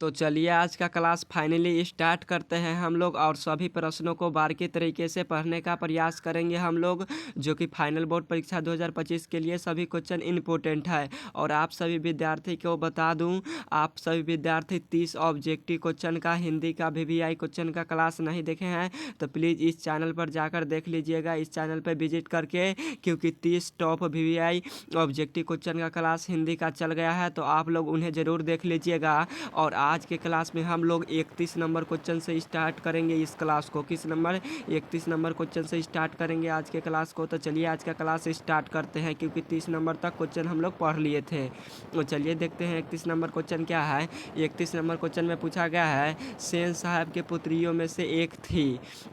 तो चलिए आज का क्लास फाइनली स्टार्ट करते हैं हम लोग और सभी प्रश्नों को बारीकी तरीके से पढ़ने का प्रयास करेंगे हम लोग, जो कि फाइनल बोर्ड परीक्षा 2025 के लिए सभी क्वेश्चन इम्पोर्टेंट है। और आप सभी विद्यार्थी को बता दूं, आप सभी विद्यार्थी 30 ऑब्जेक्टिव क्वेश्चन का हिंदी का VVI क्वेश्चन का क्लास नहीं देखे हैं तो प्लीज़ इस चैनल पर जाकर देख लीजिएगा, इस चैनल पर विजिट करके, क्योंकि 30 टॉप VVI ऑब्जेक्टिव क्वेश्चन का क्लास हिंदी का चल गया है तो आप लोग उन्हें ज़रूर देख लीजिएगा। और आज के क्लास में हम लोग 31 नंबर क्वेश्चन से स्टार्ट करेंगे इस क्लास को। किस नंबर? 31 नंबर क्वेश्चन से स्टार्ट करेंगे आज के क्लास को। तो चलिए आज का क्लास स्टार्ट करते हैं, क्योंकि 30 नंबर तक क्वेश्चन हम लोग पढ़ लिए थे। तो चलिए देखते हैं 31 नंबर क्वेश्चन क्या है। 31 नंबर क्वेश्चन में पूछा गया है, सेन साहब के पुत्रियों में से एक थी।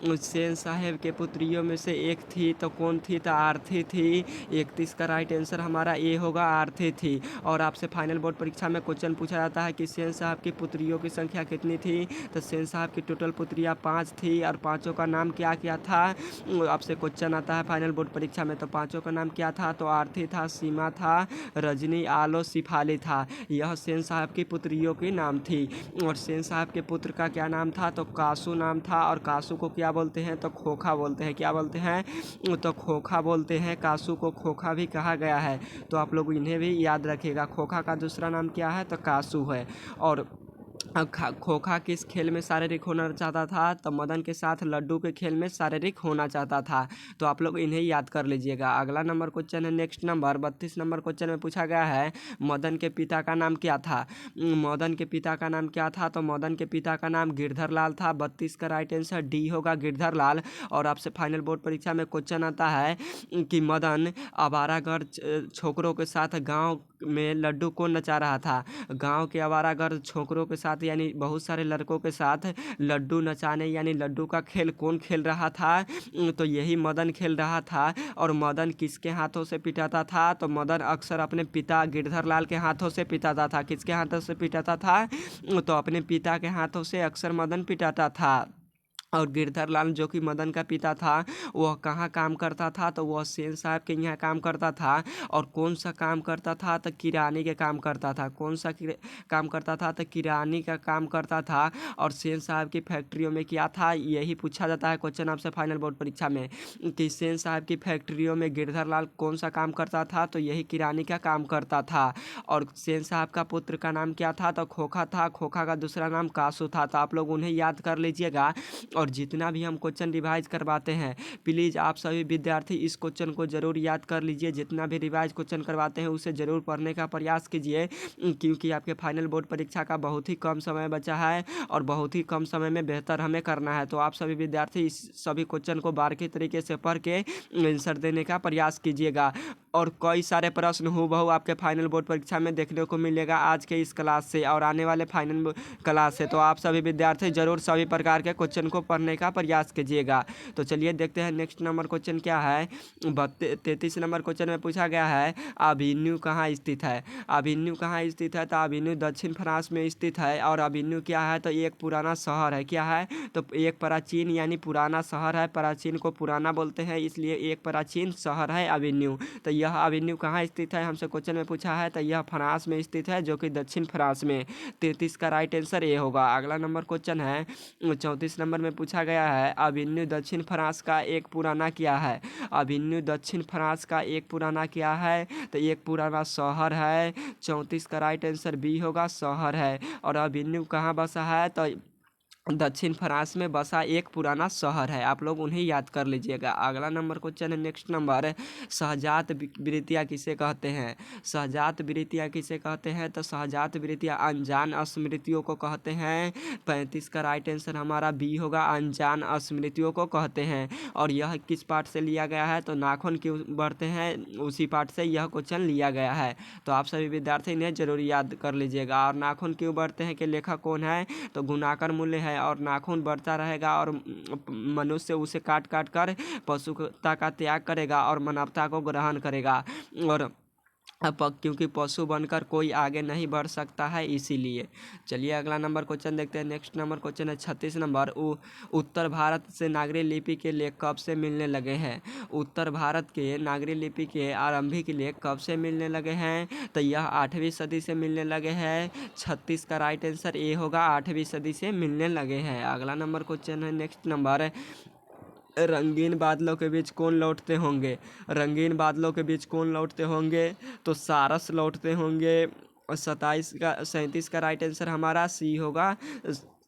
सेन साहब के पुत्रियों में से एक थी तो कौन थी? तो आरती थी। 31 का राइट आंसर हमारा ए होगा, आरती थी। और आपसे फाइनल बोर्ड परीक्षा में क्वेश्चन पूछा जाता है कि सेन साहब की पुत्रियों की संख्या कितनी थी? तो सेन साहब की टोटल पुत्रियां 5 थी और पांचों का नाम क्या क्या था? आपसे क्वेश्चन आता है फाइनल बोर्ड परीक्षा में, तो पांचों का नाम क्या था? तो आरती था, सीमा था, रजनी, आलो, सिफाली था। यह सेन साहब की पुत्रियों की नाम थी। और सेन साहब के पुत्र का क्या नाम था? तो कासू नाम था। और कासू को क्या बोलते हैं? तो खोखा बोलते हैं। क्या बोलते हैं? तो खोखा बोलते हैं। कासू को खोखा भी कहा गया है, तो आप लोग इन्हें भी याद रखिएगा। खोखा का दूसरा नाम क्या है? तो कासू है। और खोखा किस खेल में शारीरिक होना चाहता था? तो मदन के साथ लड्डू के खेल में शारीरिक होना चाहता था। तो आप लोग इन्हें याद कर लीजिएगा। अगला नंबर क्वेश्चन है, नेक्स्ट नंबर 32 नंबर क्वेश्चन में पूछा गया है, मदन के पिता का नाम क्या था? मदन के पिता का नाम क्या था? तो मदन के पिता का नाम गिरधर लाल था। 32 का राइट आंसर डी होगा, गिरधर लाल। और आपसे फाइनल बोर्ड परीक्षा में क्वेश्चन आता है कि मदन आवारागर्द छोकरों के साथ गांव में लड्डू कौन नचा रहा था? गांव के आवारागर्द छोकरों के साथ यानी बहुत सारे लड़कों के साथ लड्डू नचाने यानी लड्डू का खेल कौन खेल रहा था? तो यही मदन खेल रहा था। और मदन किसके हाथों से पिटाता था? तो मदन अक्सर अपने पिता गिरधर लाल के हाथों से पिटाता था। किसके हाथों से पिटाता था? तो अपने पिता के हाथों से अक्सर मदन पिटाता था। और गिरधर लाल जो कि मदन का पिता था, वह कहाँ काम करता था? तो वह सेन साहब के यहाँ काम करता था। और कौन सा काम करता था? तो किरानी के काम करता था। कौन सा काम करता था? तो किरानी का काम करता था। और सेन साहब की फैक्ट्रियों में क्या था? यही पूछा जाता है क्वेश्चन आपसे फाइनल बोर्ड परीक्षा में, कि सेन साहब की फैक्ट्रियों में गिरधर लाल कौन सा काम करता था? तो यही किरानी का काम करता था। और सेन साहब का पुत्र का नाम क्या था? तो खोखा था। खोखा का दूसरा नाम कासू था। तो आप लोग उन्हें याद कर लीजिएगा। और जितना भी हम क्वेश्चन रिवाइज करवाते हैं, प्लीज़ आप सभी विद्यार्थी इस क्वेश्चन को ज़रूर याद कर लीजिए। जितना भी रिवाइज क्वेश्चन करवाते हैं उसे ज़रूर पढ़ने का प्रयास कीजिए, क्योंकि आपके फाइनल बोर्ड परीक्षा का बहुत ही कम समय बचा है और बहुत ही कम समय में बेहतर हमें करना है। तो आप सभी विद्यार्थी इस सभी क्वेश्चन को बारीकी तरीके से पढ़ के आंसर देने का प्रयास कीजिएगा। और कई सारे प्रश्न हूबहू आपके फाइनल बोर्ड परीक्षा में देखने को मिलेगा आज के इस क्लास से और आने वाले फाइनल क्लास से। तो आप सभी विद्यार्थी जरूर सभी प्रकार के क्वेश्चन को पढ़ने का प्रयास कीजिएगा। तो चलिए देखते हैं नेक्स्ट नंबर क्वेश्चन क्या है। 33 नंबर क्वेश्चन में पूछा गया है, अभिन्यू कहाँ स्थित है? अभिन्यू कहाँ स्थित है? तो अभिन्यू दक्षिण फ्रांस में स्थित है। और अभिन्यू क्या है? तो एक पुराना शहर है। क्या है? तो एक प्राचीन यानी पुराना शहर है। प्राचीन को पुराना बोलते हैं, इसलिए एक प्राचीन शहर है अभिन्यू। तो यह अभिन्यू कहाँ स्थित है हमसे क्वेश्चन में पूछा है? तो यह फ्रांस में स्थित है, जो कि दक्षिण फ्रांस में। 33 का राइट आंसर ये होगा। अगला नंबर क्वेश्चन है 34 नंबर में पूछा गया है, अभिन्यू दक्षिण फ्रांस का एक पुराना क्या है? अभिन्यू दक्षिण फ्रांस का एक पुराना क्या है? तो एक पुराना शहर है। 34 का राइट आंसर बी होगा, शहर है। और अभिन्यू कहाँ बसा है? तो दक्षिण फ्रांस में बसा एक पुराना शहर है। आप लोग उन्हें याद कर लीजिएगा। अगला नंबर क्वेश्चन है, नेक्स्ट नंबर, सहजात वृत्तियाँ किसे कहते हैं? सहजात वृत्तियाँ किसे कहते हैं? तो सहजात वृत्तियाँ अनजान स्मृतियों को कहते हैं। 35 का राइट आंसर हमारा बी होगा, अनजान स्मृतियों को कहते हैं। और यह किस पाठ से लिया गया है? तो नाखून क्यों बढ़ते हैं, उसी पाठ से यह क्वेश्चन लिया गया है। तो आप सभी विद्यार्थी इन्हें जरूर याद कर लीजिएगा। और नाखून क्यों बढ़ते हैं के लेखक कौन है? तो गुणाकर मूल्य है। और नाखून बढ़ता रहेगा और मनुष्य उसे काट काट कर पशुता का त्याग करेगा और मानवता को ग्रहण करेगा। और क्योंकि पशु बनकर कोई आगे नहीं बढ़ सकता है इसीलिए। चलिए अगला नंबर क्वेश्चन देखते हैं। नेक्स्ट नंबर क्वेश्चन है 36 नंबर। उत्तर भारत से नागरी लिपि के लेख कब से मिलने लगे हैं? उत्तर भारत के नागरी लिपि के आरंभिक लेख कब से मिलने लगे हैं? तो यह 8वीं सदी से मिलने लगे हैं। 36 का राइट आंसर ए होगा, 8वीं सदी से मिलने लगे हैं। अगला नंबर क्वेश्चन है नेक्स्ट नंबर। रंगीन बादलों के बीच कौन लौटते होंगे? रंगीन बादलों के बीच कौन लौटते होंगे? तो सारस लौटते होंगे। 37 का राइट आंसर हमारा सी होगा।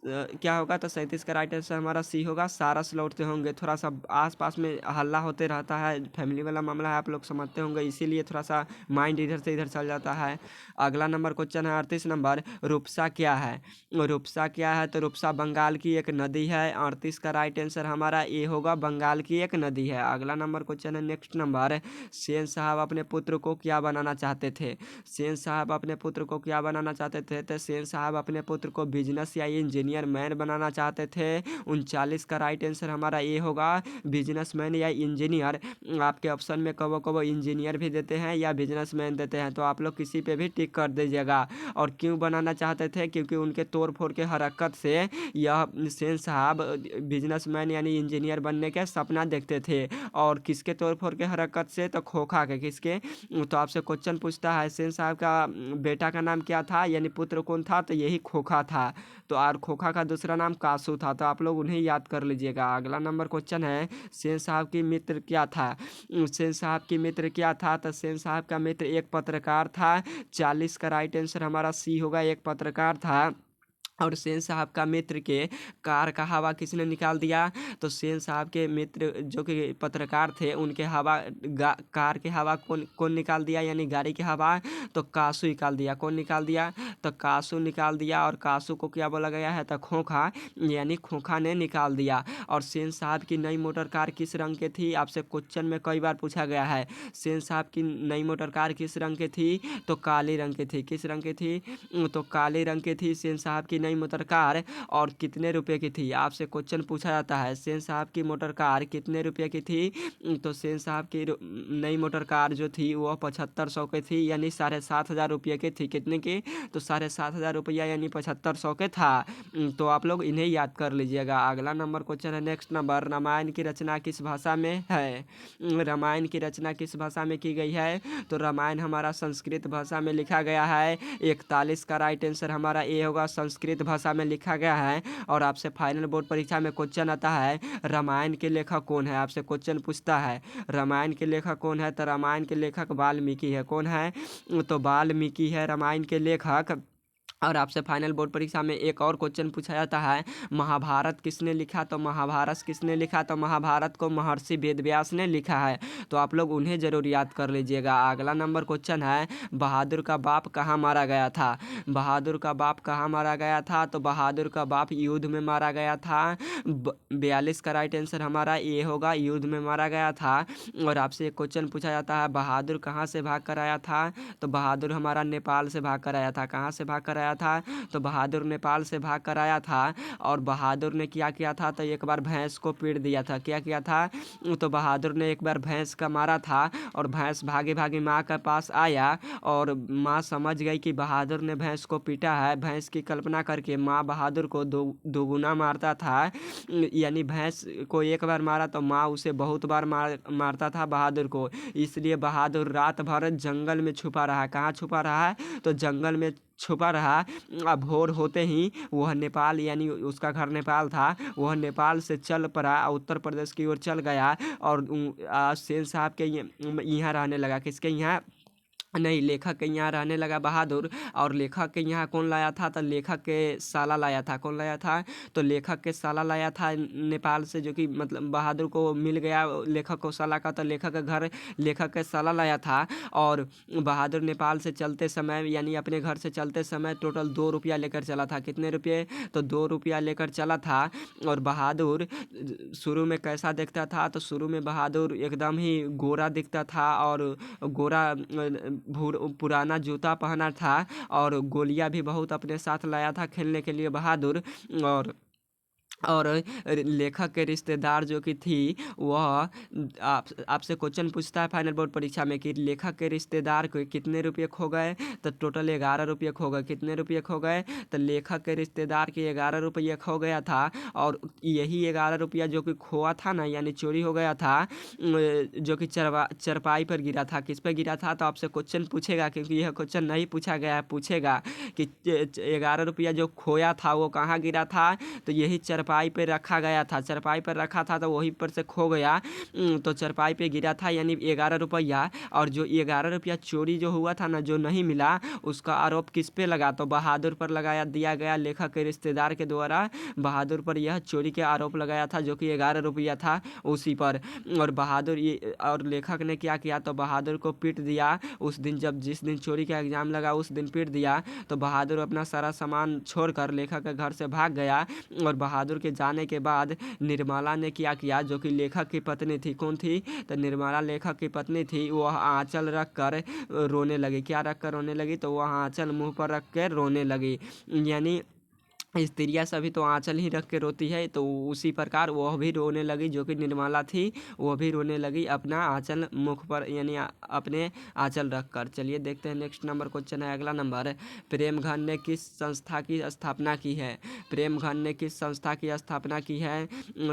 क्या होगा? तो 37 का राइट आंसर हमारा सी होगा, सारस लौटते होंगे। थोड़ा सा आसपास में हल्ला होते रहता है, फैमिली वाला मामला है, आप लोग समझते होंगे, इसीलिए थोड़ा सा माइंड इधर से इधर चल जाता है। अगला नंबर क्वेश्चन है 38 नंबर। रूपसा क्या है? रूपसा क्या है? तो रूपसा बंगाल की एक नदी है। 38 का राइट आंसर हमारा ए होगा, बंगाल की एक नदी है। अगला नंबर क्वेश्चन है नेक्स्ट नंबर। सेन साहब अपने पुत्र को क्या बनाना चाहते थे? सेन साहब अपने पुत्र को क्या बनाना चाहते थे? तो सेन साहब अपने पुत्र को बिजनेस या इंजीनियर मैन बनाना चाहते थे। 39 का राइट आंसर हमारा ए होगा, बिजनेसमैन या इंजीनियर। आपके ऑप्शन में कबो कबो इंजीनियर भी देते हैं या बिजनेसमैन देते हैं, तो आप लोग किसी पे भी टिक कर दीजिएगा। और क्यों बनाना चाहते थे? क्योंकि उनके तोड़ फोड़ के हरकत से यह सेन साहब बिजनेसमैन यानी इंजीनियर बनने के सपना देखते थे। और किसके तोड़ फोड़ के हरकत से? तो खोखा के। किसके? तो आपसे क्वेश्चन पूछता है सेन साहब का बेटा का नाम क्या था, यानी पुत्र कौन था? तो यही खोखा था। तो और खोखा का दूसरा नाम कासू था, तो आप लोग उन्हें याद कर लीजिएगा। अगला नंबर क्वेश्चन है सेन साहब की मित्र क्या था? सेन साहब की मित्र क्या था? तो सेन साहब का मित्र एक पत्रकार था। 40 का राइट आंसर हमारा सी होगा, एक पत्रकार था। और सेन साहब का मित्र के कार का हवा किसने निकाल दिया? तो सेन साहब के मित्र जो कि पत्रकार थे, उनके हवा कार के हवा कौन कौन निकाल दिया, यानी गाड़ी की हवा? तो कासू निकाल दिया। कौन निकाल दिया? तो कासू निकाल दिया। और कासू को क्या बोला गया है? तो खोखा, यानी खोखा ने निकाल दिया। और सेन साहब की नई मोटर कार किस रंग की थी? आपसे क्वेश्चन में कई बार पूछा गया है। सेन साहब की नई मोटर कार किस रंग की थी? तो काले रंग की थी। किस रंग की थी? तो काले रंग की थी सेन साहब की नई मोटर कार। और कितने रुपए की थी? आपसे क्वेश्चन पूछा जाता है सेन साहब की मोटर कार कितने रुपए की थी? तो सेन साहब की नई मोटर कार जो थी वह 7500 की थी, यानी 7500 रुपये की थी। कितने की? तो 7500 रुपया, यानी 7500 के था। तो आप लोग इन्हें याद कर लीजिएगा। अगला नंबर क्वेश्चन है नेक्स्ट नंबर। रामायण की रचना किस भाषा में है? रामायण की रचना किस भाषा में की गई है? तो रामायण हमारा संस्कृत भाषा में लिखा गया है। 41 का राइट आंसर हमारा ए होगा, संस्कृत भाषा में लिखा गया है। और आपसे फाइनल बोर्ड परीक्षा में क्वेश्चन आता है रामायण के लेखक कौन है? आपसे क्वेश्चन पूछता है रामायण के लेखक कौन है? तो रामायण के लेखक वाल्मीकि है। कौन है? तो वाल्मीकि है रामायण के लेखक। और आपसे फाइनल बोर्ड परीक्षा में एक और क्वेश्चन पूछा जाता है महाभारत किसने लिखा? तो महाभारत किसने लिखा? तो महाभारत को महर्षि वेदव्यास ने लिखा है। तो आप लोग उन्हें जरूर याद कर लीजिएगा। अगला नंबर क्वेश्चन है बहादुर का बाप कहाँ मारा गया था? बहादुर का बाप कहाँ मारा गया था? तो बहादुर का बाप युद्ध में मारा गया था। 42 का राइट आंसर हमारा ये होगा, युद्ध में मारा गया था। और आपसे एक क्वेश्चन पूछा जाता है बहादुर कहाँ से भाग कर आया था? तो बहादुर हमारा नेपाल से भाग कर आया था। कहाँ से भाग कर आया था? तो बहादुर नेपाल से भाग कर आया था। और बहादुर ने क्या किया था? तो एक बार भैंस को पीट दिया था। क्या किया था? तो बहादुर ने एक बार भैंस का मारा था। और भैंस भागे भागे माँ के पास आया। और माँ समझ गई कि बहादुर ने भैंस को पीटा है। भैंस की कल्पना करके माँ बहादुर को दोगुना मारता था। यानी भैंस को एक बार मारा तो माँ उसे बहुत बार मारता था बहादुर को। इसलिए बहादुर रात भर जंगल में छुपा रहा। कहाँ छुपा रहा? तो जंगल में छुपा रहा। अब भोर होते ही वह नेपाल, यानी उसका घर नेपाल था, वह नेपाल से चल पड़ा, उत्तर प्रदेश की ओर चल गया। और सेन साहब के यहाँ रहने लगा। किसके यहाँ? नहीं, लेखक के यहाँ रहने लगा बहादुर। और लेखक के यहाँ कौन लाया था? तो लेखक के साला लाया था। कौन लाया था? तो लेखक के साला लाया था नेपाल से, जो कि मतलब बहादुर को मिल गया लेखक को साला का, तो लेखक के घर लेखक के साला लाया था। और बहादुर नेपाल से चलते समय, यानी अपने घर से चलते समय टोटल 2 रुपया लेकर चला था। कितने रुपये? तो 2 रुपया लेकर चला था। और बहादुर शुरू में कैसा दिखता था? तो शुरू में बहादुर एकदम ही गोरा दिखता था। और गोरा पुराना जूता पहना था। और गोलियां भी बहुत अपने साथ लाया था खेलने के लिए बहादुर। और और लेखक के रिश्तेदार जो कि थी वह आपसे क्वेश्चन पूछता है फाइनल बोर्ड परीक्षा में कि लेखक के रिश्तेदार को कितने रुपये खो गए, तो टोटल 11 रुपये खो गए। कितने रुपये खो गए, तो लेखक के रिश्तेदार के 11 रुपये खो गया था। और यही 11 रुपया जो कि खोआ था ना, यानी चोरी हो गया था, जो कि चरपाई पर गिरा था। किस पर गिरा था, तो आपसे क्वेश्चन पूछेगा, क्योंकि यह क्वेश्चन नहीं पूछा गया है, पूछेगा कि 11 रुपया जो खोया था वो कहाँ गिरा था, तो यही चरपाई पे रखा गया था। चरपाई पर रखा था तो वहीं पर से खो गया, तो चरपाई पे गिरा था, यानी 11 रुपया। और जो 11 रुपया चोरी जो हुआ था ना, जो नहीं मिला, उसका आरोप किस पे लगा, तो बहादुर पर लगाया दिया गया। लेखक के रिश्तेदार के द्वारा बहादुर पर यह चोरी के आरोप लगाया था, जो कि 11 रुपया था उसी पर। और बहादुर और लेखक ने क्या किया, तो बहादुर को पीट दिया उस दिन, जब जिस दिन चोरी का एग्जाम लगा उस दिन पीट दिया। तो बहादुर अपना सारा सामान छोड़कर लेखक के घर से भाग गया। और बहादुर के जाने के बाद निर्मला ने क्या किया, जो कि लेखक की पत्नी थी। कौन थी, तो निर्मला लेखक की पत्नी थी। वह आंचल रख कर रोने लगी। क्या रख कर रोने लगी, तो वह आंचल मुंह पर रख कर रोने लगी। यानी स्त्रियाँ सभी तो आंचल ही रख के रोती है, तो उसी प्रकार वह भी रोने लगी, जो कि निर्मला थी वह भी रोने लगी अपना आंचल मुख पर, यानी अपने आंचल रख कर। चलिए देखते हैं नेक्स्ट नंबर क्वेश्चन है, अगला नंबर। प्रेमघन ने किस संस्था की स्थापना की है। प्रेमघन ने किस संस्था की स्थापना की है,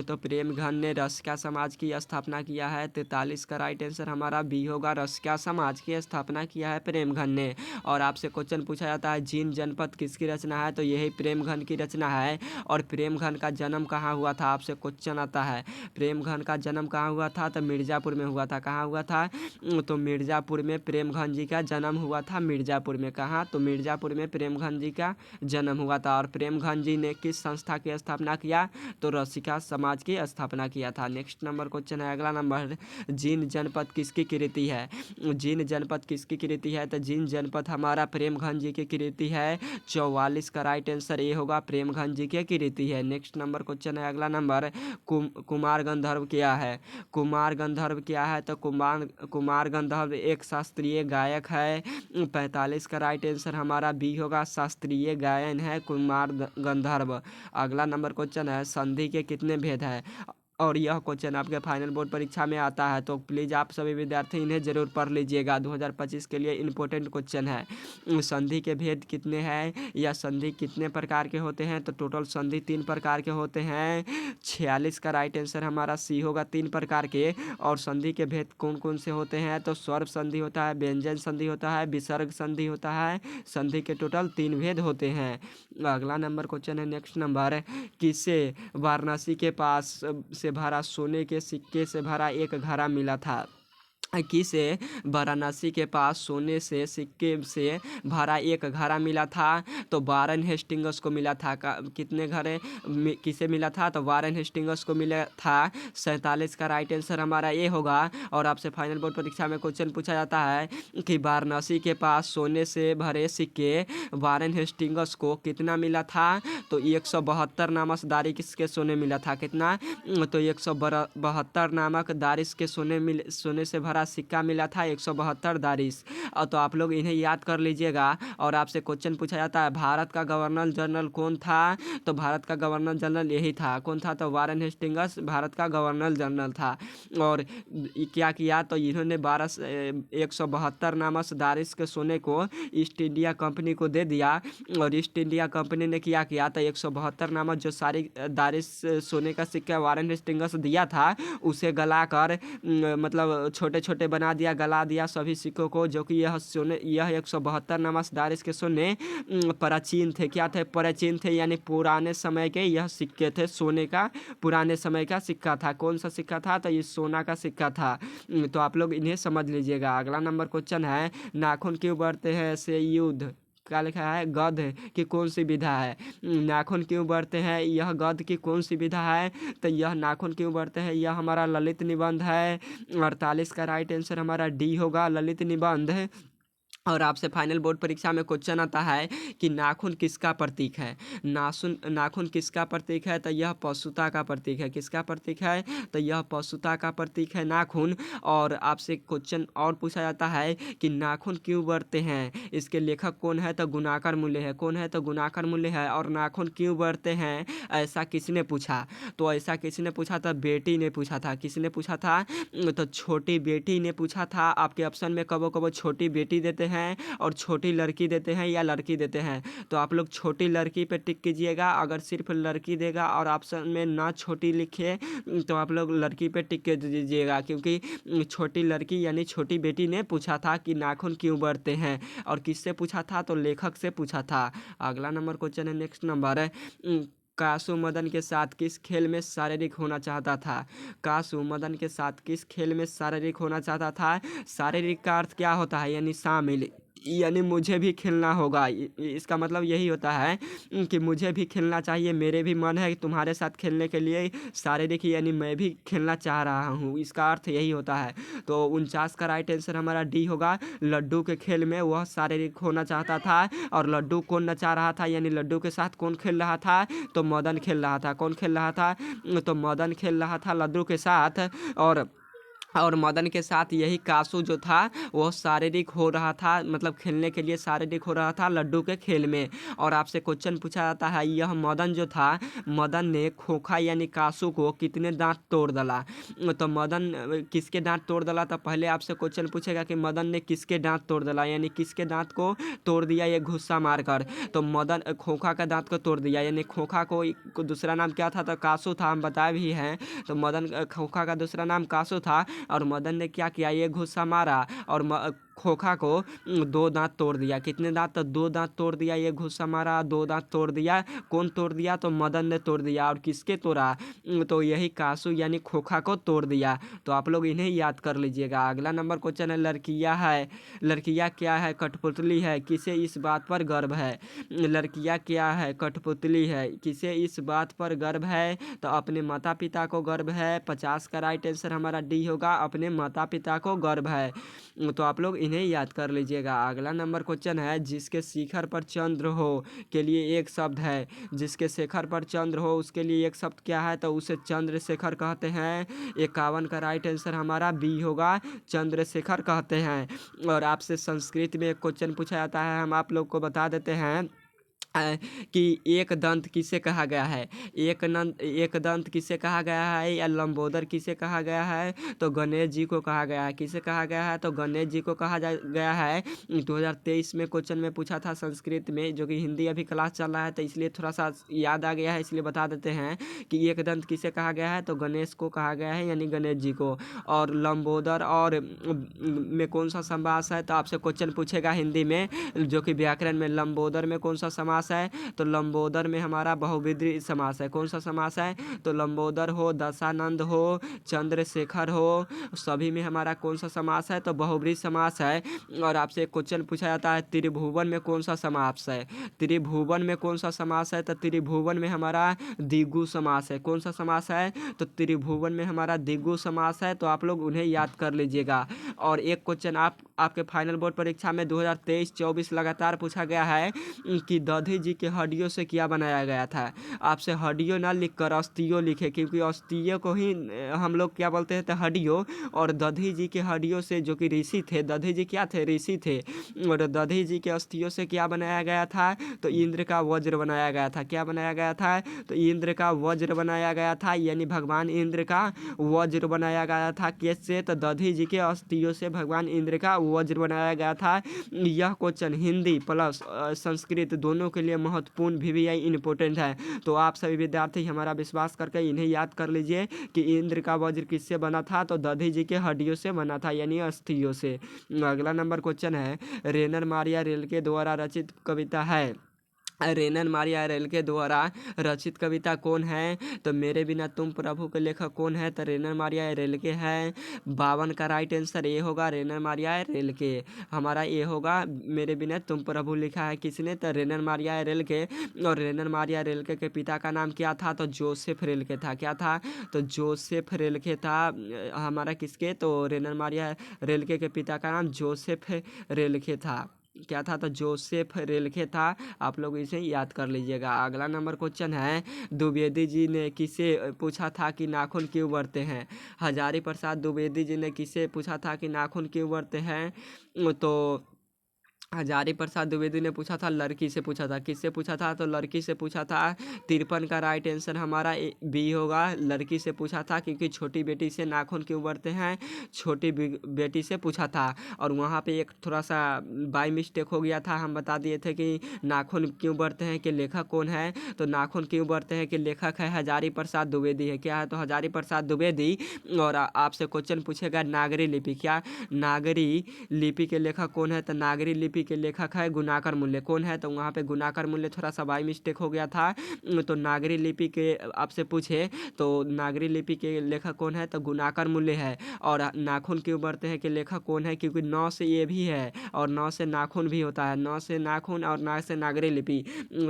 तो प्रेमघन ने रसिका समाज की स्थापना किया है। 43 का राइट आंसर हमारा बी होगा, रसिका समाज की स्थापना किया है प्रेमघन ने। और आपसे क्वेश्चन पूछा जाता है जीन जनपद किसकी रचना है, तो यही प्रेमघन की रचना है। और प्रेमघन का जन्म कहाँ हुआ था, आपसे क्वेश्चन आता है प्रेमघन का जन्म कहाँ हुआ था, तो मिर्ज़ापुर में हुआ था। कहाँ हुआ था, तो मिर्ज़ापुर में प्रेमघन जी का जन्म हुआ था। मिर्ज़ापुर में, कहाँ, तो मिर्ज़ापुर में प्रेमघन जी का जन्म हुआ था। और प्रेमघन जी ने किस संस्था की स्थापना किया, तो रसिका समाज की स्थापना किया था। नेक्स्ट नंबर क्वेश्चन है, अगला नंबर। जींद जनपद किसकी कृति है। जींद जनपद किसकी कृति है, तो जींद जनपद हमारा प्रेमघन जी की कृति है। 44 का राइट आंसर ये होगा, प्रेमघन जी की कृति है। नेक्स्ट नंबर क्वेश्चन है, अगला नंबर। कुमार गंधर्व क्या है। कुमार गंधर्व क्या है, तो कुमार गंधर्व एक शास्त्रीय गायक है। 45 का राइट आंसर हमारा बी होगा, शास्त्रीय गायन है कुमार गंधर्व। अगला नंबर क्वेश्चन है, संधि के कितने भेद है। और यह क्वेश्चन आपके फाइनल बोर्ड परीक्षा में आता है, तो प्लीज़ आप सभी विद्यार्थी इन्हें ज़रूर पढ़ लीजिएगा। 2025 के लिए इम्पोर्टेंट क्वेश्चन है। संधि के भेद कितने हैं, या संधि कितने प्रकार के होते हैं, तो टोटल संधि 3 प्रकार के होते हैं। 46 का राइट आंसर हमारा सी होगा, 3 प्रकार के। और संधि के भेद कौन कौन से होते हैं, तो स्वर संधि होता है, व्यंजन संधि होता है, विसर्ग संधि होता है। संधि के टोटल 3 भेद होते हैं। अगला नंबर क्वेश्चन है, नेक्स्ट नंबर। किसे वाराणसी के पास से भरा सोने के सिक्के से भरा एक घड़ा मिला था। किसे वाराणसी के पास सोने से सिक्के से भरा एक घड़ा मिला था, तो वारेन हेस्टिंग्स को मिला था। कितने घड़े किसे मिला था, तो वारेन हेस्टिंग्स को मिला था। 47 का राइट आंसर हमारा ये होगा। और आपसे फाइनल बोर्ड परीक्षा में क्वेश्चन पूछा जाता है कि वाराणसी के पास सोने से भरे सिक्के वारेन हेस्टिंग्स को कितना मिला था, तो 172 नामक दारिश के सोने मिला था। कितना, तो 172 नामक दारिश के सोने से भरा सिक्का मिला था, 172 दारिश। और तो आप लोग इन्हें याद कर लीजिएगा। और आपसे क्वेश्चन पूछा जाता है भारत का गवर्नर जनरल कौन था, तो भारत का गवर्नर जनरल यही था। कौन था, तो वारेन हेस्टिंग्स भारत का गवर्नर जनरल था। और क्या किया, तो इन्होंने 172 नामक दारिश के सोने को ईस्ट इंडिया कंपनी को दे दिया। और ईस्ट इंडिया कंपनी ने क्या किया, तो 172 नामक जो सारी दारिश सोने का सिक्का वारेन हेस्टिंग्स दिया था, उसे गलाकर मतलब छोटे छोटे बना दिया, गला दिया सभी सिक्कों को, जो कि यह 172 नामक दारिश के सोने प्राचीन थे। क्या थे, प्राचीन थे, यानी पुराने समय के यह सिक्के थे। सोने का पुराने समय का सिक्का था। कौन सा सिक्का था, तो ये सोना का सिक्का था। तो आप लोग इन्हें समझ लीजिएगा। अगला नंबर क्वेश्चन है, नाखून क्यों बढ़ते हैं से युद्ध, क्या लिखा है, गध की कौन सी विधा है। नाखून क्यों बढ़ते हैं, यह गध की कौन सी विधा है, तो यह नाखून क्यों बढ़ते हैं, यह हमारा ललित निबंध है। 48 का राइट आंसर हमारा डी होगा, ललित निबंध। और आपसे फाइनल बोर्ड परीक्षा में क्वेश्चन आता है कि नाखून किसका प्रतीक है। नाखून किसका प्रतीक है, तो यह पशुता का प्रतीक है। किसका प्रतीक है, तो यह पशुता का प्रतीक है नाखून। और आपसे क्वेश्चन और पूछा जाता है कि नाखून क्यों बढ़ते हैं, इसके लेखक कौन है, तो गुणाकर मूल्य है। कौन है, तो गुणाकर मूल्य है। और नाखून क्यों बढ़ते हैं, ऐसा किसने पूछा, तो ऐसा किसने पूछा था, बेटी ने पूछा था। किसने पूछा था, तो छोटी बेटी ने पूछा था। आपके ऑप्शन में कबो कबो छोटी बेटी देते हैं और छोटी लड़की देते हैं या लड़की देते हैं, तो आप लोग छोटी लड़की पे टिक कीजिएगा। अगर सिर्फ लड़की देगा और ऑप्शन में ना छोटी लिखे तो आप लोग लड़की पे टिक के दीजिएगा, क्योंकि छोटी लड़की यानी छोटी बेटी ने पूछा था कि नाखून क्यों बढ़ते हैं। और किससे पूछा था, तो लेखक से पूछा था। अगला नंबर क्वेश्चन है, नेक्स्ट नंबर है, कासु मदन के साथ किस खेल में शारीरिक होना चाहता था। कासु मदन के साथ किस खेल में शारीरिक होना चाहता था। शारीरिक का अर्थ क्या होता है, यानी शामिल, यानी मुझे भी खेलना होगा। इसका मतलब यही होता है कि मुझे भी खेलना चाहिए, मेरे भी मन है तुम्हारे साथ खेलने के लिए। शारीरिक यानी मैं भी खेलना चाह रहा हूँ, इसका अर्थ यही होता है। तो 49 का राइट आंसर हमारा डी होगा। लड्डू के खेल में वह शारीरिक होना चाहता था। और लड्डू कौन नचा रहा था, यानी लड्डू के साथ कौन खेल रहा था, तो मदन खेल रहा था। कौन खेल रहा था, तो मदन खेल रहा था लड्डू के साथ। और मदन के साथ यही कासू जो था वो शारीरिक हो रहा था, मतलब खेलने के लिए शारीरिक हो रहा था लड्डू के खेल में। और आपसे क्वेश्चन पूछा जाता है, यह मदन जो था, मदन ने खोखा यानी कासू को कितने दांत तोड़ डाला। तो मदन किसके दांत तोड़ डाला, तो पहले आपसे क्वेश्चन पूछेगा कि मदन ने किसके दांत तोड़ डाला, यानी किसके दांत को तोड़ दिया ये गुस्सा मारकर। तो मदन खोखा का दांत को तोड़ दिया, यानी खोखा को दूसरा नाम क्या था, तो कासू था, हम बताए भी हैं। तो मदन खोखा का दूसरा नाम कासू था। और मदन ने क्या किया, ये घुस्सा मारा और खोखा को 2 दांत तोड़ दिया। कितने दांत, तो 2 दांत तोड़ दिया। ये घुस्सा मारा, 2 दांत तोड़ दिया। कौन तोड़ दिया, तो मदन ने तोड़ दिया। और किसके तोड़ा, तो यही कासू यानी खोखा को तोड़ दिया। तो आप लोग इन्हें याद कर लीजिएगा। अगला नंबर क्वेश्चन है, लड़कियां है। लड़कियां क्या है, कठपुतली है, किसे इस बात पर गर्व है। लड़कियां क्या है, कठपुतली है, किसे इस बात पर गर्व है, तो अपने माता पिता को गर्व है। 50 का राइट आंसर हमारा डी होगा, अपने माता पिता को गर्व है। तो आप लोग इन्हें याद कर लीजिएगा। अगला नंबर क्वेश्चन है, जिसके शिखर पर चंद्र हो के लिए एक शब्द है। जिसके शिखर पर चंद्र हो उसके लिए एक शब्द क्या है, तो उसे चंद्रशेखर कहते हैं। 51 का राइट आंसर हमारा बी होगा, चंद्रशेखर कहते हैं। और आपसे संस्कृत में एक क्वेश्चन पूछा जाता है, हम आप लोग को बता देते हैं कि एक दंत किसे कहा गया है। एक दंत किसे कहा गया है, या लंबोदर किसे कहा गया है, तो गणेश जी को कहा गया है। किसे कहा गया है, तो गणेश जी को कहा गया है। 2023 में क्वेश्चन में पूछा था संस्कृत में, जो कि हिंदी अभी क्लास चल रहा है तो इसलिए थोड़ा सा याद आ गया है, इसलिए बता देते हैं कि एक दंत किसे कहा गया है, तो गणेश को कहा गया है, यानी गणेश जी को। और लंबोदर और में कौन सा समास है, तो आपसे क्वेश्चन पूछेगा हिंदी में, जो कि व्याकरण में, लंबोदर में कौन सा समास है, तो लंबोदर में हमारा बहुब्रीहि समास है। कौन सा समास है, तो लंबोदर हो, दशानंद हो, चंद्रशेखर हो, सभी में हमारा कौन सा समास है, तो बहुब्रीहि समास है। और आपसे क्वेश्चन पूछा जाता है, त्रिभुवन में कौन सा समास है। त्रिभुवन में कौन सा समास है, तो त्रिभुवन में हमारा द्विगु समास है। कौन सा समास है, तो त्रिभुवन में हमारा द्विगु समास है। तो आप लोग उन्हें याद कर लीजिएगा। और एक क्वेश्चन आपके फाइनल बोर्ड परीक्षा में 2023-24 लगातार पूछा गया है कि दधी जी के हड्डियों से क्या बनाया गया था। आपसे हड्डियों ना लिखकर अस्थियों लिखे, क्योंकि अस्थियों को ही हम लोग क्या बोलते हैं, तो हड्डियों। और दधी जी के हड्डियों से, जो कि ऋषि थे, दधी जी क्या थे, ऋषि थे। और दधी जी के अस्थियों से क्या बनाया गया था, तो इंद्र का वज्र बनाया गया था। क्या बनाया गया था, तो इंद्र का वज्र बनाया गया था, यानी भगवान इंद्र का वज्र बनाया गया था। कैसे, तो दधी जी के अस्थियों से भगवान इंद्र का वज्र बनाया गया था। यह क्वेश्चन हिंदी प्लस संस्कृत दोनों के लिए महत्वपूर्ण VVI इंपॉर्टेंट है। तो आप सभी विद्यार्थी हमारा विश्वास करके इन्हें याद कर लीजिए कि इंद्र का वज्र किससे बना था, तो दधी जी के हड्डियों से बना था, यानी अस्थियों से। अगला नंबर क्वेश्चन है, रेनर मारिया रिल्के द्वारा रचित कविता है। रेनन मारिया रेलके द्वारा रचित कविता कौन है? तो मेरे बिना तुम प्रभु के लेखक कौन है? तो रेनन मारिया रेलके है। 52 का राइट आंसर ये होगा, रेनन मारिया रेलके। हमारा ये होगा, मेरे बिना तुम प्रभु लिखा है किसने? तो रेनन मारिया रेलके। और रेनन मारिया रेलके के पिता का नाम क्या था? तो जोसेफ रेलके था। क्या था? तो जोसेफ रेलके था। हमारा किसके? तो रेनन मारिया रेलके के पिता का नाम जोसेफ रेलके था। क्या था? तो जोसेफ रेलके था। आप लोग इसे याद कर लीजिएगा। अगला नंबर क्वेश्चन है, द्विवेदी जी ने किसे पूछा था कि नाखून क्यों बढ़ते हैं? हजारी प्रसाद द्विवेदी जी ने किसे पूछा था कि नाखून क्यों बढ़ते हैं? तो हजारी प्रसाद द्विवेदी ने पूछा था, लड़की से पूछा था। किससे पूछा था? तो लड़की से पूछा था। 53 का राइट आंसर हमारा बी होगा, लड़की से पूछा था, क्योंकि छोटी बेटी से नाखून क्यों बढ़ते हैं? छोटी बेटी से पूछा था। और वहाँ पे एक थोड़ा सा बाई मिस्टेक हो गया था। हम बता दिए थे कि नाखून क्यों बढ़ते हैं कि लेखक कौन है? तो नाखून क्यों बढ़ते हैं कि लेखक है हजारी प्रसाद द्विवेदी है। क्या है? तो हजारी प्रसाद द्विवेदी। और आपसे क्वेश्चन पूछेगा नागरी लिपि। क्या? नागरी लिपि के लेखक कौन है? तो नागरी लिपि के लेखक है गुणाकर मूल्य। कौन है? तो वहाँ पे गुणाकर मूल्य थोड़ा सा बाई मिस्टेक हो गया था। तो नागरी लिपि के आपसे पूछे तो नागरी लिपि के लेखक कौन है? तो गुणाकर मूल्य है। और नाखून क्यों बढ़ते हैं कि लेखक कौन है? क्योंकि नौ से ये भी है और नौ से नाखून भी होता है। नौ से नाखून और ना से नागरी लिपि।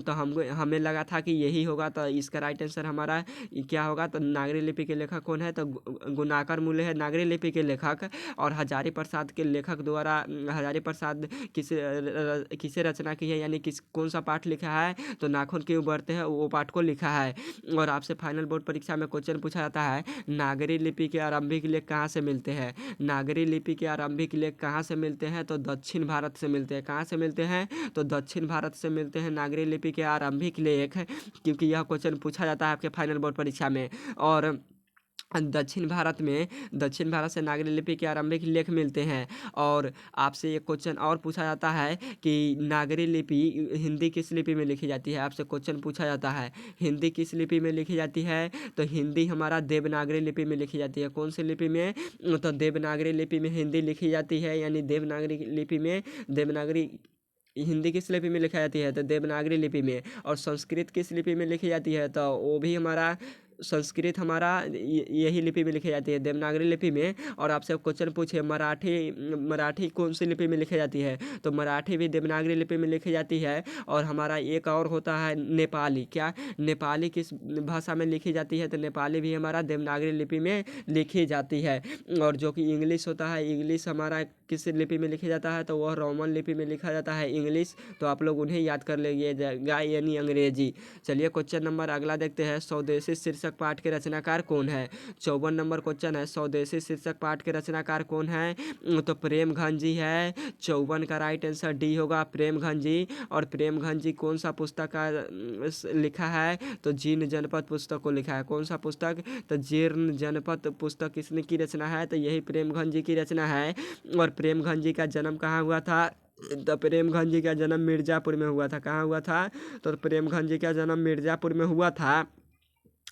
तो हमें लगा था कि यही होगा, तो इसका राइट आंसर हमारा क्या होगा? तो नागरी लिपि के लेखक कौन है? तो गुणाकर मूल्य है नागरी लिपि के लेखक। और हजारी प्रसाद के लेखक द्वारा हजारी प्रसाद किसे रचना की है, यानी किस कौन सा पाठ लिखा है? तो नाखून क्यों बढ़ते हैं वो पाठ को लिखा है। और आपसे फाइनल बोर्ड परीक्षा में क्वेश्चन पूछा जाता है, नागरी लिपि के आरंभिक लेख कहाँ से मिलते हैं? नागरी लिपि के आरंभिक लेख कहाँ से मिलते हैं? तो दक्षिण भारत से मिलते हैं। कहाँ से मिलते हैं? तो दक्षिण भारत से मिलते हैं नागरी लिपि के आरंभिक लेख, क्योंकि यह क्वेश्चन पूछा जाता है आपके फाइनल बोर्ड परीक्षा में। और दक्षिण भारत से नागरी लिपि के आरंभिक लेख मिलते हैं। और आपसे एक क्वेश्चन और पूछा जाता है कि नागरी लिपि हिंदी किस लिपि में लिखी जाती है? आपसे क्वेश्चन पूछा जाता है, हिंदी किस लिपि में लिखी जाती है? तो हिंदी हमारा देवनागरी लिपि में लिखी जाती है। कौन सी लिपि में? तो देवनागरी लिपि में हिंदी लिखी जाती है, यानी देवनागरी लिपि में देवनागरी हिंदी किस लिपि में लिखी जाती है? तो देवनागरी लिपि में। और संस्कृत किस लिपि में लिखी जाती है? तो वो भी हमारा संस्कृत हमारा यही लिपि में लिखी जाती है, देवनागरी लिपि में। और आपसे क्वेश्चन पूछे मराठी कौन सी लिपि में लिखी जाती है? तो मराठी भी देवनागरी लिपि में लिखी जाती है। और हमारा एक और होता है नेपाली। क्या? नेपाली किस भाषा में लिखी जाती है? तो नेपाली भी हमारा देवनागरी लिपि में लिखी जाती है। और जो कि इंग्लिश होता है, इंग्लिश हमारा किस लिपि में लिखा जाता है? तो वह रोमन लिपि में लिखा जाता है इंग्लिश। तो आप लोग उन्हें याद कर लीजिएगा, यानी अंग्रेजी। चलिए क्वेश्चन नंबर अगला देखते हैं, स्वदेशी शीर्षक पाठ के रचनाकार कौन है? 54 नंबर क्वेश्चन है, स्वदेशी शीर्षक पाठ के रचनाकार कौन है? तो प्रेमघन जी है। 54 का राइट आंसर डी होगा, प्रेमघन जी। और प्रेमघन जी कौन सा पुस्तक का लिखा है? तो जीर्ण जनपद पुस्तक को लिखा है। कौन सा पुस्तक? तो जीर्ण जनपद पुस्तक किसने की रचना है? तो यही प्रेमघन जी की रचना है। और प्रेमघन जी का जन्म कहाँ हुआ था? तो प्रेमघन जी का जन्म मिर्जापुर में हुआ था। कहाँ हुआ था? तो प्रेमघन जी का जन्म मिर्जापुर में हुआ था।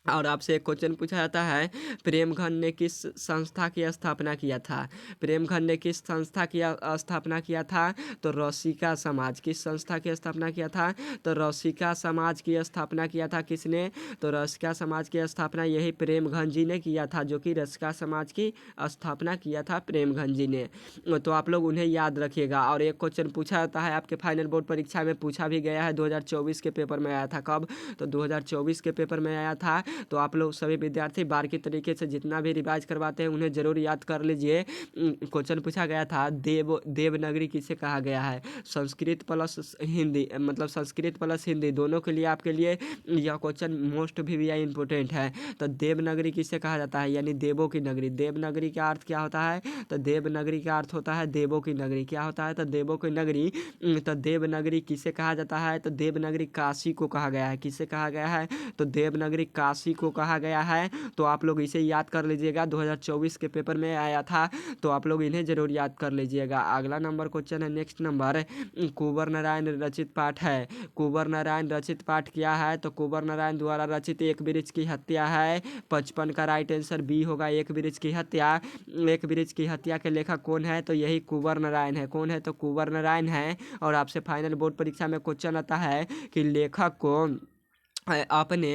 और आपसे एक क्वेश्चन पूछा जाता है, प्रेमघन ने किस संस्था की स्थापना किया था? प्रेमघन ने किस संस्था की स्थापना किया था? तो रसिका समाज। किस संस्था की स्थापना किया था? तो रसिका समाज की स्थापना किया था। किसने? तो रसिका समाज की स्थापना यही प्रेमघन जी ने किया था, जो कि रसिका समाज की स्थापना किया था प्रेमघन जी ने। तो आप लोग उन्हें याद रखिएगा। और एक क्वेश्चन पूछा जाता है आपके फाइनल बोर्ड परीक्षा में, पूछा भी गया है, 2024 के पेपर में आया था। कब? तो 2024 के पेपर में आया था। तो आप लोग सभी विद्यार्थी बार की तरीके से जितना भी रिवाइज करवाते हैं उन्हें ज़रूर याद कर लीजिए। क्वेश्चन पूछा गया था, देवनागरी किसे कहा गया है? संस्कृत प्लस हिंदी, मतलब संस्कृत प्लस हिंदी दोनों के लिए आपके लिए यह क्वेश्चन मोस्ट भी इंपॉर्टेंट है। तो देवनागरी किसे कहा जाता है? यानी देवों की नगरी। देवनागरी का अर्थ क्या होता है? तो देवनागरी का अर्थ होता है देवों की नगरी। क्या होता है? तो देवों की नगरी। तो देवनागरी किसे कहा जाता है? तो देवनागरी काशी को कहा गया है। किसे कहा गया है? तो देवनागरी काशी राशि को कहा गया है, तो आप लोग इसे याद कर लीजिएगा, 2024 के पेपर में आया था, तो आप लोग इन्हें जरूर याद कर लीजिएगा। अगला नंबर क्वेश्चन है, नेक्स्ट नंबर, कुंवर नारायण रचित पाठ है। कुंवर नारायण रचित पाठ क्या है? तो कुंवर नारायण द्वारा रचित एक वृक्ष की हत्या है। 55 का राइट आंसर बी होगा, एक वृक्ष की हत्या। एक वृक्ष की हत्या के लेखक कौन है? तो यही कुंवर नारायण है। कौन है? तो कुंवर नारायण है। और आपसे फाइनल बोर्ड परीक्षा में क्वेश्चन आता है कि लेखक को अपने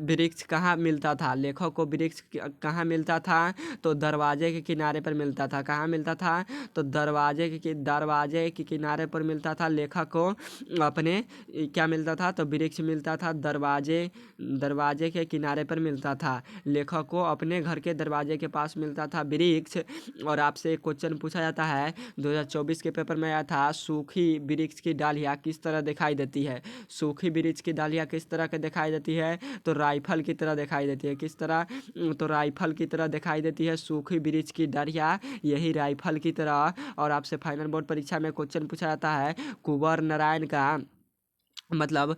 वृक्ष कहाँ मिलता था? लेखक को वृक्ष कहाँ मिलता था? तो दरवाजे के किनारे पर मिलता था। कहाँ मिलता था? तो दरवाजे के किनारे पर मिलता था। लेखक को अपने क्या मिलता था? तो वृक्ष मिलता था, दरवाजे के किनारे पर मिलता था। लेखक को अपने घर के दरवाजे के पास मिलता था वृक्ष। और आपसे एक क्वेश्चन पूछा जाता है, 2024 के पेपर में आया था, सूखी वृक्ष की डालियाँ किस तरह दिखाई देती है? सूखी वृक्ष की डालियाँ किस तरह के दिखाई देती है? तो राइफल की तरह दिखाई देती है। किस तरह? तो राइफल की तरह दिखाई देती है सूखी वृक्ष की डालियाँ, यही राइफल की तरह। और आपसे फाइनल बोर्ड परीक्षा में क्वेश्चन पूछा जाता है, कुंवर नारायण का मतलब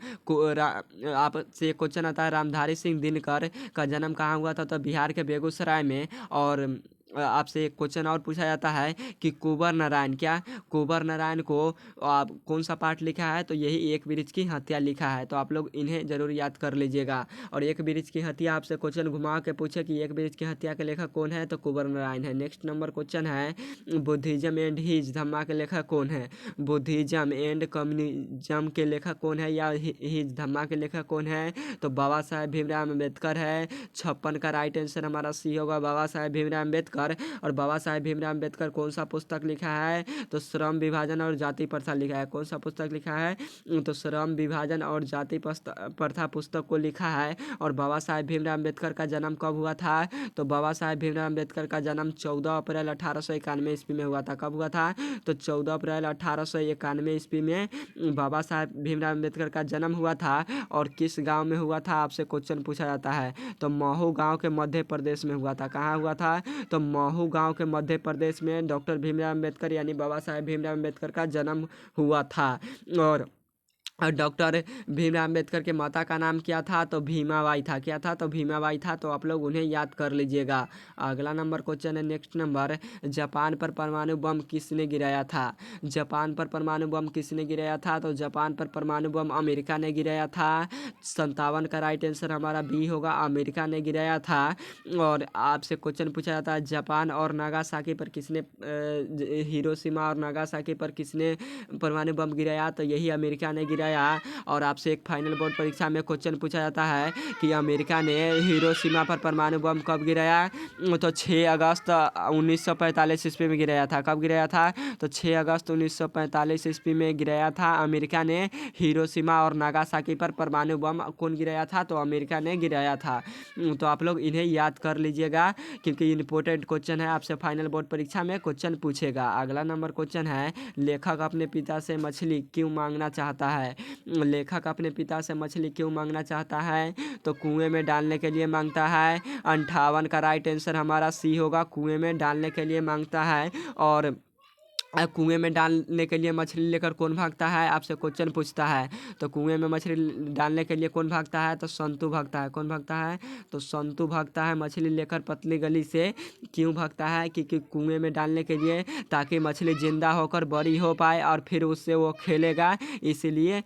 आपसे क्वेश्चन आता है, रामधारी सिंह दिनकर का जन्म कहाँ हुआ था? तो बिहार के बेगूसराय में। और आपसे एक क्वेश्चन और पूछा जाता है कि कुंवर नारायण कुंवर नारायण को आप कौन सा पाठ लिखा है? तो यही एक वृक्ष की हत्या लिखा है। तो आप लोग इन्हें जरूर याद कर लीजिएगा। और एक वृक्ष की हत्या आपसे क्वेश्चन घुमा के पूछे कि एक वृक्ष की हत्या के लेखक कौन है? तो कुंवर नारायण है। नेक्स्ट नंबर क्वेश्चन है, बुद्धिज्म एंड हिज धम्मा के लेखक कौन है? बुद्धिज्म एंड कम्युनिज्म के लेखक कौन है, या हिज धम्मा के लेखक कौन है? तो बाबा साहेब भीमराव अम्बेडकर है। 56 का राइट आंसर हमारा सी होगा, बाबा साहेब भीमराव अम्बेडकर। और बाबा साहेब भीमराव अम्बेडकर कौन सा पुस्तक लिखा है? तो श्रम विभाजन और जाति प्रथा लिखा है। कौन सा पुस्तक लिखा है? तो श्रम विभाजन और जाति प्रथा पुस्तक को लिखा है। और बाबा साहेब भीमराव अम्बेडकर का जन्म कब हुआ था? तो बाबा साहेब भीमराव अम्बेडकर का जन्म 14 अप्रैल 1891 ईस्वी में हुआ था। कब हुआ था? तो 14 अप्रैल 1891 ईस्वी में बाबा साहेब भीमराव अम्बेडकर का जन्म हुआ था। और किस गांव में हुआ था? आपसे क्वेश्चन पूछा जाता है। तो महू गांव के मध्य प्रदेश में हुआ था। कहाँ हुआ था? तो महू गांव के मध्य प्रदेश में डॉक्टर भीमराव अम्बेडकर यानी बाबा साहेब भीमराव अम्बेडकर का जन्म हुआ था। और डॉक्टर भीमराव अम्बेडकर के माता का नाम क्या था? तो भीमाबाई था। क्या था? तो भीमाबाई था। तो आप लोग उन्हें याद कर लीजिएगा। अगला नंबर क्वेश्चन है, नेक्स्ट नंबर, जापान पर परमाणु बम किसने गिराया था? जापान पर परमाणु बम किसने गिराया था? तो जापान पर परमाणु बम अमेरिका ने गिराया था। 57 का राइट आंसर हमारा बी होगा, अमेरिका ने गिराया था। और आपसे क्वेश्चन पूछा जाता है, जापान और नागासाकी पर किसने हिरोशिमा और नागासाकी पर किसने परमाणु बम गिराया? तो यही अमेरिका ने गिराया। और आपसे एक फाइनल बोर्ड परीक्षा में क्वेश्चन पूछा जाता है कि अमेरिका ने हिरोशिमा पर परमाणु बम कब गिराया? तो 6 अगस्त 1945 ईस्वी में गिराया था। कब गिराया था? तो 6 अगस्त 1945 ईस्वी में गिराया था अमेरिका ने हिरोशिमा और नागासाकी पर परमाणु बम। कौन गिराया था? तो अमेरिका ने गिराया था। तो आप लोग इन्हें याद कर लीजिएगा, क्योंकि इंपॉर्टेंट क्वेश्चन है, आपसे फाइनल बोर्ड परीक्षा में क्वेश्चन पूछेगा। अगला नंबर क्वेश्चन है, लेखक अपने पिता से मछली क्यों मांगना चाहता है? लेखक अपने पिता से मछली क्यों मांगना चाहता है? तो कुएं में डालने के लिए मांगता है। 58 का राइट आंसर हमारा सी होगा, कुएं में डालने के लिए मांगता है। और कुएं में डालने के लिए मछली लेकर कौन भागता है? आपसे क्वेश्चन पूछता है। तो कुएं में मछली डालने के लिए कौन भागता है? तो संतू भागता है। कौन भागता है? तो संतू भागता है मछली लेकर पतली गली से। क्यों भागता है? क्योंकि कुएं में डालने के लिए, ताकि मछली जिंदा होकर बड़ी हो पाए और फिर उससे वो खेलेगा, इसीलिए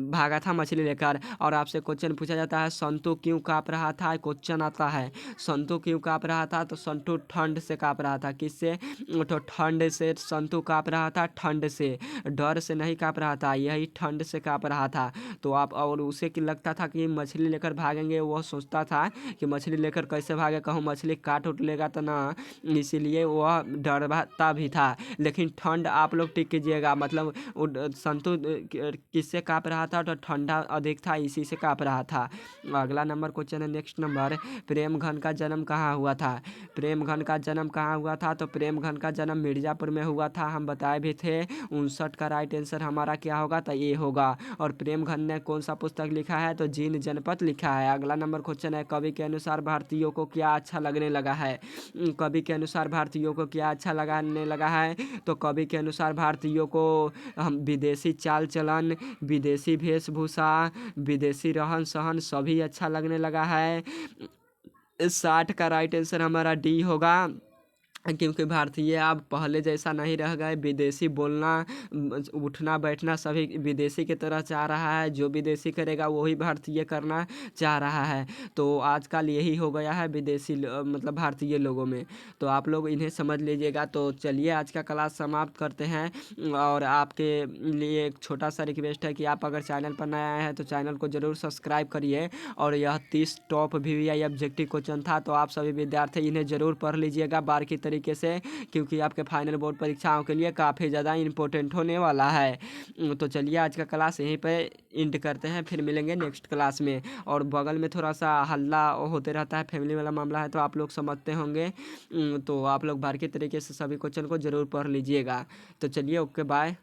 भागा था मछली लेकर। और आपसे क्वेश्चन पूछा जाता है, संतू क्यों काँप रहा था? क्वेश्चन आता है, संतू क्यों काँप रहा था? तो संतू ठंड से काँप रहा था। किससे? तो ठंड से संतू काँप रहा था, ठंड से, डर से नहीं काँप रहा था, यही ठंड से काँप रहा था। तो आप, और उसे कि लगता था कि मछली लेकर भागेंगे, वह सोचता था कि मछली लेकर कैसे भागे, कहूँ मछली काट उठ लेगा तो ना, इसीलिए वह डरता भी था। लेकिन ठंड आप लोग टिक कीजिएगा, मतलब संतू किससे काँप रहा था? तो ठंडा अधिक था, इसी से काँप रहा था। अगला नंबर क्वेश्चन है, नेक्स्ट नंबर, प्रेमघन का जन्म कहाँ हुआ था? प्रेमघन का जन्म कहाँ हुआ था? तो प्रेमघन का जन्म मिर्जापुर में हुआ था, हम बताए भी थे। 59 का राइट आंसर हमारा क्या होगा, तो ये होगा। और प्रेमघन ने कौन सा पुस्तक लिखा है, तो जीन जनपद लिखा है। अगला नंबर क्वेश्चन है, कवि के अनुसार भारतीयों को क्या अच्छा लगने लगा है। कवि के अनुसार भारतीयों को क्या अच्छा लगाने लगा है, तो कवि के अनुसार भारतीयों को हम विदेशी चाल चलन, विदेशी वेशभूषा, विदेशी रहन सहन सभी अच्छा लगने लगा है। 60 का राइट आंसर हमारा डी होगा, क्योंकि भारतीय अब पहले जैसा नहीं रह गए। विदेशी बोलना, उठना बैठना सभी विदेशी की तरह चाह रहा है। जो विदेशी करेगा वही भारतीय करना चाह रहा है। तो आजकल यही हो गया है विदेशी मतलब भारतीय लोगों में। तो आप लोग इन्हें समझ लीजिएगा। तो चलिए आज का क्लास समाप्त करते हैं। और आपके लिए एक छोटा सा रिक्वेस्ट है कि आप अगर चैनल पर नए आए हैं तो चैनल को ज़रूर सब्सक्राइब करिए। और यह 30 टॉप वीवीआई ऑब्जेक्टिव क्वेश्चन था, तो आप सभी विद्यार्थी इन्हें ज़रूर पढ़ लीजिएगा बारीकी तरीके से, क्योंकि आपके फाइनल बोर्ड परीक्षाओं के लिए काफ़ी ज़्यादा इंपॉर्टेंट होने वाला है। तो चलिए आज का क्लास यहीं पे एंड करते हैं, फिर मिलेंगे नेक्स्ट क्लास में। और बगल में थोड़ा सा हल्ला होते रहता है, फैमिली वाला मामला है, तो आप लोग समझते होंगे। तो आप लोग बारीकी तरीके से सभी क्वेश्चन को ज़रूर पढ़ लीजिएगा। तो चलिए, ओके, बाय।